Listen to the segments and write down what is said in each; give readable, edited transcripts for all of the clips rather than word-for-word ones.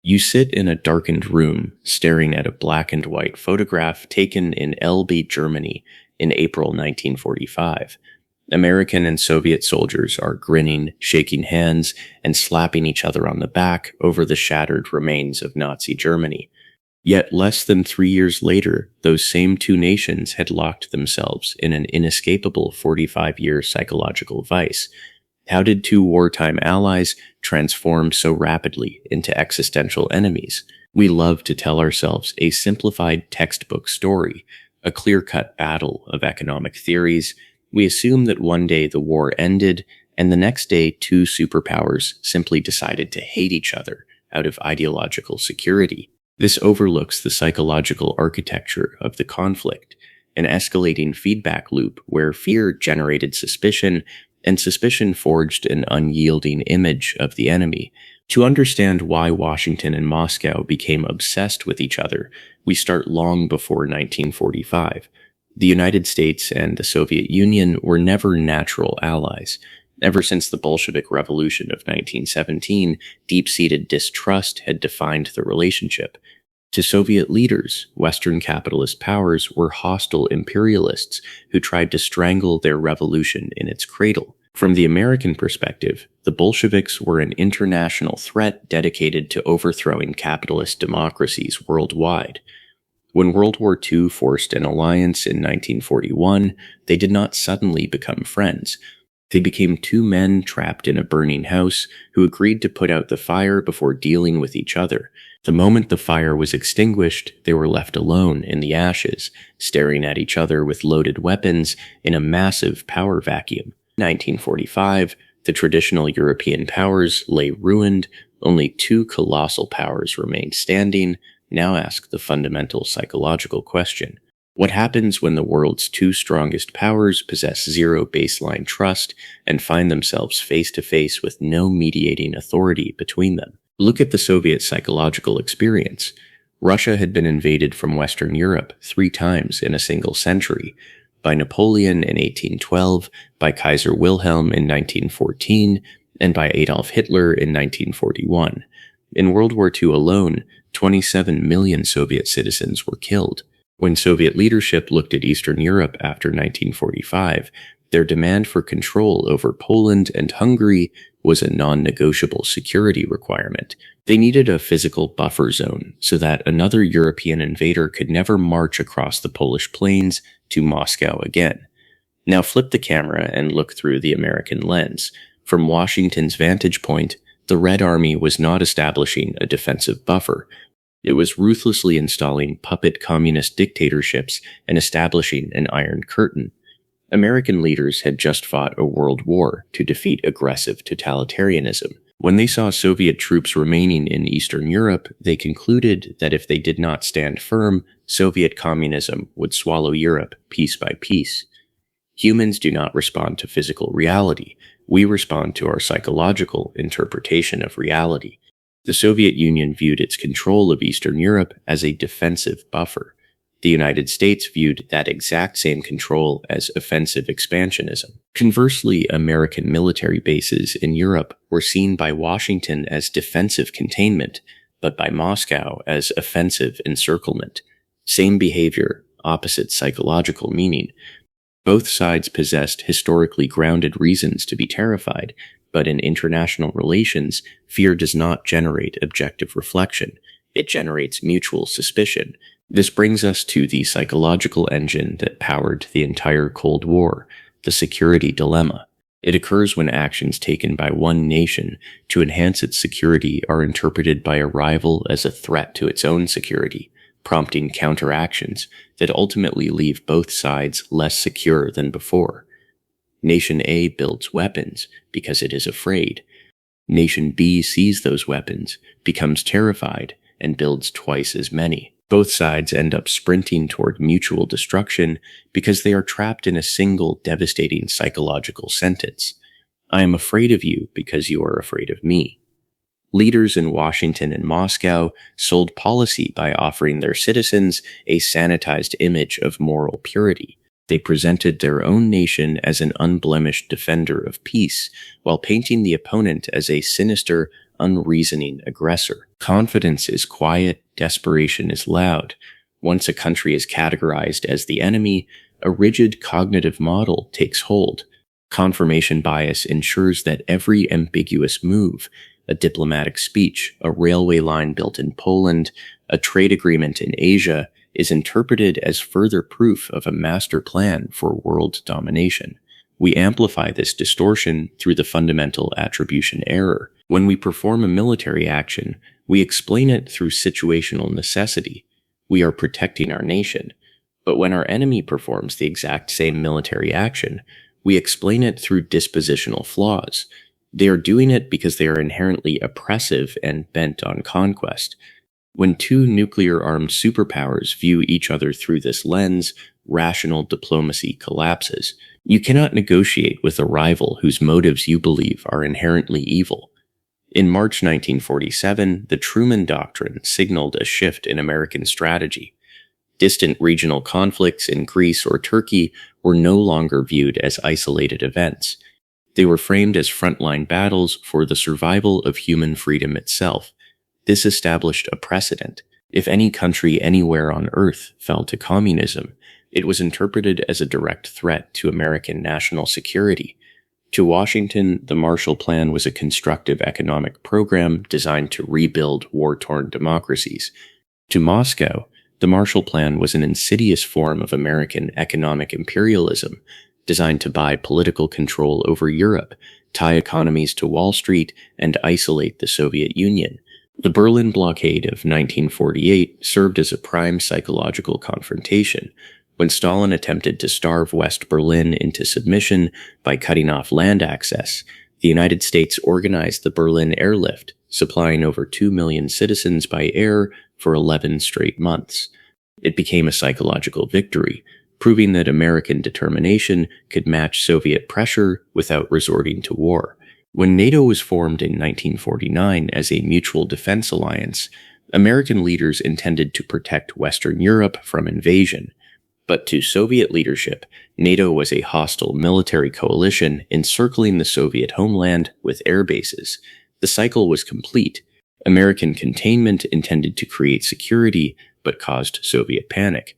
You sit in a darkened room, staring at a black and white photograph taken in Elbe, Germany, in April 1945. American and Soviet soldiers are grinning, shaking hands, and slapping each other on the back over the shattered remains of Nazi Germany. Yet less than 3 years later, those same two nations had locked themselves in an inescapable 45-year psychological vice. How did two wartime allies transform so rapidly into existential enemies? We love to tell ourselves a simplified textbook story, a clear-cut battle of economic theories. We assume that one day the war ended, and the next day two superpowers simply decided to hate each other out of ideological security. This overlooks the psychological architecture of the conflict, an escalating feedback loop where fear generated suspicion, and suspicion forged an unyielding image of the enemy. To understand why Washington and Moscow became obsessed with each other, we start long before 1945. The United States and the Soviet Union were never natural allies. Ever since the Bolshevik Revolution of 1917, deep-seated distrust had defined the relationship. To Soviet leaders, Western capitalist powers were hostile imperialists who tried to strangle their revolution in its cradle. From the American perspective, the Bolsheviks were an international threat dedicated to overthrowing capitalist democracies worldwide. When World War II forced an alliance in 1941, they did not suddenly become friends. They became two men trapped in a burning house who agreed to put out the fire before dealing with each other. The moment the fire was extinguished, they were left alone in the ashes, staring at each other with loaded weapons in a massive power vacuum. In 1945, the traditional European powers lay ruined. Only two colossal powers remained standing. Now ask the fundamental psychological question. What happens when the world's two strongest powers possess zero baseline trust and find themselves face to face with no mediating authority between them? Look at the Soviet psychological experience. Russia had been invaded from Western Europe 3 times in a single century, by Napoleon in 1812, by Kaiser Wilhelm in 1914, and by Adolf Hitler in 1941. In World War II alone, 27 million Soviet citizens were killed. When Soviet leadership looked at Eastern Europe after 1945, their demand for control over Poland and Hungary was a non-negotiable security requirement. They needed a physical buffer zone so that another European invader could never march across the Polish plains to Moscow again. Now flip the camera and look through the American lens. From Washington's vantage point, the Red Army was not establishing a defensive buffer. It was ruthlessly installing puppet communist dictatorships and establishing an Iron Curtain. American leaders had just fought a world war to defeat aggressive totalitarianism. When they saw Soviet troops remaining in Eastern Europe, they concluded that if they did not stand firm, Soviet communism would swallow Europe piece by piece. Humans do not respond to physical reality. We respond to our psychological interpretation of reality. The Soviet Union viewed its control of Eastern Europe as a defensive buffer. The United States viewed that exact same control as offensive expansionism. Conversely, American military bases in Europe were seen by Washington as defensive containment, but by Moscow as offensive encirclement. Same behavior, opposite psychological meaning. Both sides possessed historically grounded reasons to be terrified, but in international relations, fear does not generate objective reflection. It generates mutual suspicion. This brings us to the psychological engine that powered the entire Cold War, the security dilemma. It occurs when actions taken by one nation to enhance its security are interpreted by a rival as a threat to its own security, prompting counteractions that ultimately leave both sides less secure than before. Nation A builds weapons because it is afraid. Nation B sees those weapons, becomes terrified, and builds twice as many. Both sides end up sprinting toward mutual destruction because they are trapped in a single devastating psychological sentence. I am afraid of you because you are afraid of me. Leaders in Washington and Moscow sold policy by offering their citizens a sanitized image of moral purity. They presented their own nation as an unblemished defender of peace, while painting the opponent as a sinister, unreasoning aggressor. Confidence is quiet, desperation is loud. Once a country is categorized as the enemy, a rigid cognitive model takes hold. Confirmation bias ensures that every ambiguous move, a diplomatic speech, a railway line built in Poland, a trade agreement in Asia, is interpreted as further proof of a master plan for world domination. We amplify this distortion through the fundamental attribution error. When we perform a military action, we explain it through situational necessity. We are protecting our nation. But when our enemy performs the exact same military action, we explain it through dispositional flaws. They are doing it because they are inherently oppressive and bent on conquest. When two nuclear-armed superpowers view each other through this lens, rational diplomacy collapses. You cannot negotiate with a rival whose motives you believe are inherently evil. In March 1947, the Truman Doctrine signaled a shift in American strategy. Distant regional conflicts in Greece or Turkey were no longer viewed as isolated events. They were framed as frontline battles for the survival of human freedom itself. This established a precedent. If any country anywhere on Earth fell to communism, it was interpreted as a direct threat to American national security. To Washington, the Marshall Plan was a constructive economic program designed to rebuild war-torn democracies. To Moscow, the Marshall Plan was an insidious form of American economic imperialism, designed to buy political control over Europe, tie economies to Wall Street, and isolate the Soviet Union. The Berlin blockade of 1948 served as a prime psychological confrontation. When Stalin attempted to starve West Berlin into submission by cutting off land access, the United States organized the Berlin Airlift, supplying over 2 million citizens by air for 11 straight months. It became a psychological victory, proving that American determination could match Soviet pressure without resorting to war. When NATO was formed in 1949 as a mutual defense alliance, American leaders intended to protect Western Europe from invasion. But to Soviet leadership, NATO was a hostile military coalition encircling the Soviet homeland with air bases. The cycle was complete. American containment intended to create security, but caused Soviet panic.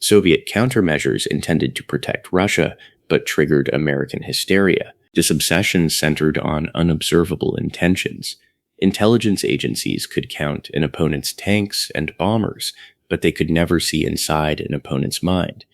Soviet countermeasures intended to protect Russia, but triggered American hysteria. This obsession centered on unobservable intentions. Intelligence agencies could count an opponent's tanks and bombers, but they could never see inside an opponent's mind.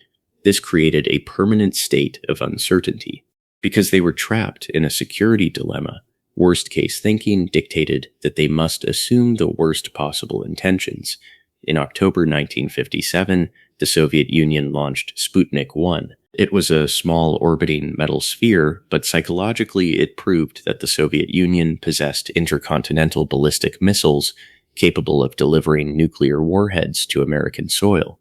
This created a permanent state of uncertainty. Because they were trapped in a security dilemma, worst-case thinking dictated that they must assume the worst possible intentions. In October 1957, the Soviet Union launched Sputnik 1. It was a small orbiting metal sphere, but psychologically it proved that the Soviet Union possessed intercontinental ballistic missiles capable of delivering nuclear warheads to American soil.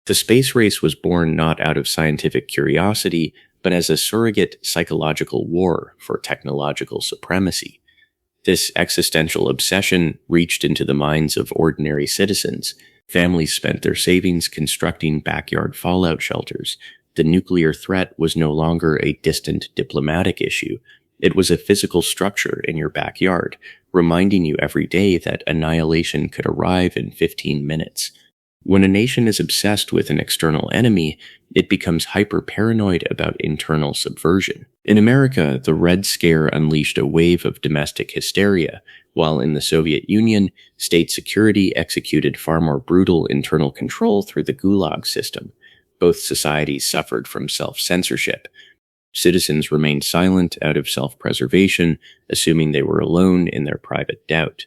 The space race was born not out of scientific curiosity, but as a surrogate psychological war for technological supremacy. This existential obsession reached into the minds of ordinary citizens. Families spent their savings constructing backyard fallout shelters. The nuclear threat was no longer a distant diplomatic issue. It was a physical structure in your backyard, reminding you every day that annihilation could arrive in 15 minutes. When a nation is obsessed with an external enemy, it becomes hyper-paranoid about internal subversion. In America, the Red Scare unleashed a wave of domestic hysteria, while in the Soviet Union, state security executed far more brutal internal control through the Gulag system. Both societies suffered from self-censorship. Citizens remained silent out of self-preservation, assuming they were alone in their private doubt.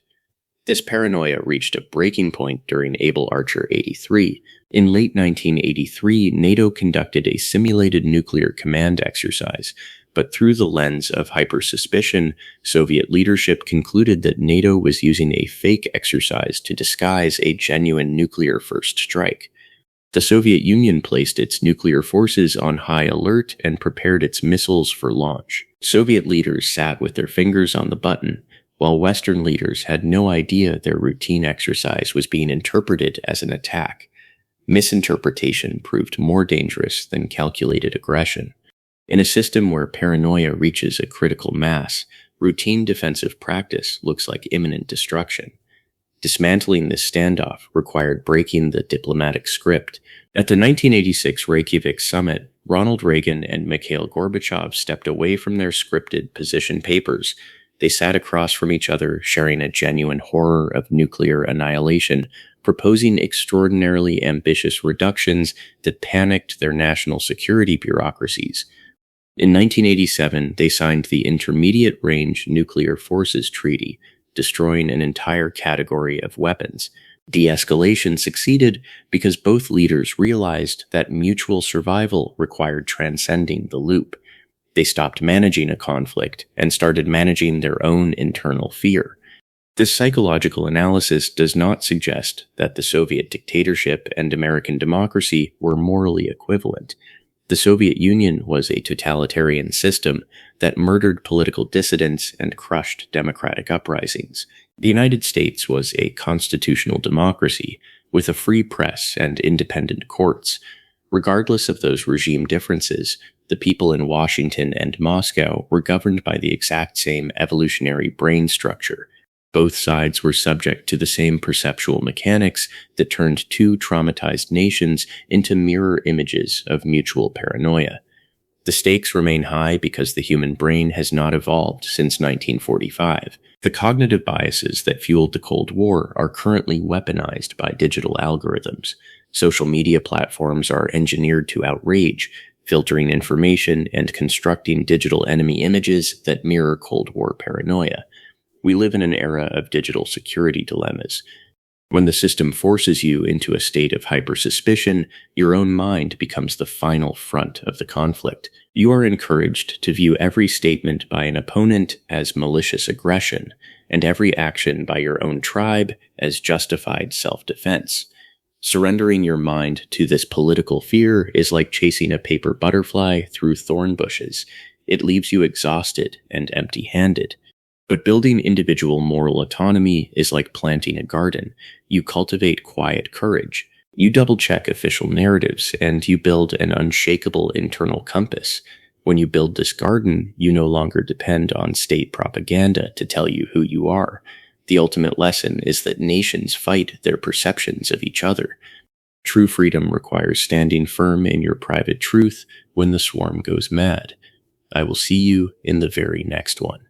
This paranoia reached a breaking point during Able Archer 83. In late 1983, NATO conducted a simulated nuclear command exercise, but through the lens of hyper-suspicion, Soviet leadership concluded that NATO was using a fake exercise to disguise a genuine nuclear first strike. The Soviet Union placed its nuclear forces on high alert and prepared its missiles for launch. Soviet leaders sat with their fingers on the button, while Western leaders had no idea their routine exercise was being interpreted as an attack. Misinterpretation proved more dangerous than calculated aggression. In a system where paranoia reaches a critical mass, routine defensive practice looks like imminent destruction. Dismantling this standoff required breaking the diplomatic script. At the 1986 Reykjavik summit, Ronald Reagan and Mikhail Gorbachev stepped away from their scripted position papers. They sat across from each other, sharing a genuine horror of nuclear annihilation, proposing extraordinarily ambitious reductions that panicked their national security bureaucracies. In 1987, they signed the Intermediate Range Nuclear Forces Treaty, destroying an entire category of weapons. De-escalation succeeded because both leaders realized that mutual survival required transcending the loop. They stopped managing a conflict and started managing their own internal fear. This psychological analysis does not suggest that the Soviet dictatorship and American democracy were morally equivalent. The Soviet Union was a totalitarian system that murdered political dissidents and crushed democratic uprisings. The United States was a constitutional democracy with a free press and independent courts. Regardless of those regime differences, the people in Washington and Moscow were governed by the exact same evolutionary brain structure. Both sides were subject to the same perceptual mechanics that turned two traumatized nations into mirror images of mutual paranoia. The stakes remain high because the human brain has not evolved since 1945. The cognitive biases that fueled the Cold War are currently weaponized by digital algorithms. Social media platforms are engineered to outrage, filtering information and constructing digital enemy images that mirror Cold War paranoia. We live in an era of digital security dilemmas. When the system forces you into a state of hyper-suspicion, your own mind becomes the final front of the conflict. You are encouraged to view every statement by an opponent as malicious aggression, and every action by your own tribe as justified self-defense. Surrendering your mind to this political fear is like chasing a paper butterfly through thorn bushes. It leaves you exhausted and empty-handed. But building individual moral autonomy is like planting a garden. You cultivate quiet courage. You double-check official narratives, and you build an unshakable internal compass. When you build this garden, you no longer depend on state propaganda to tell you who you are. The ultimate lesson is that nations fight their perceptions of each other. True freedom requires standing firm in your private truth when the swarm goes mad. I will see you in the very next one.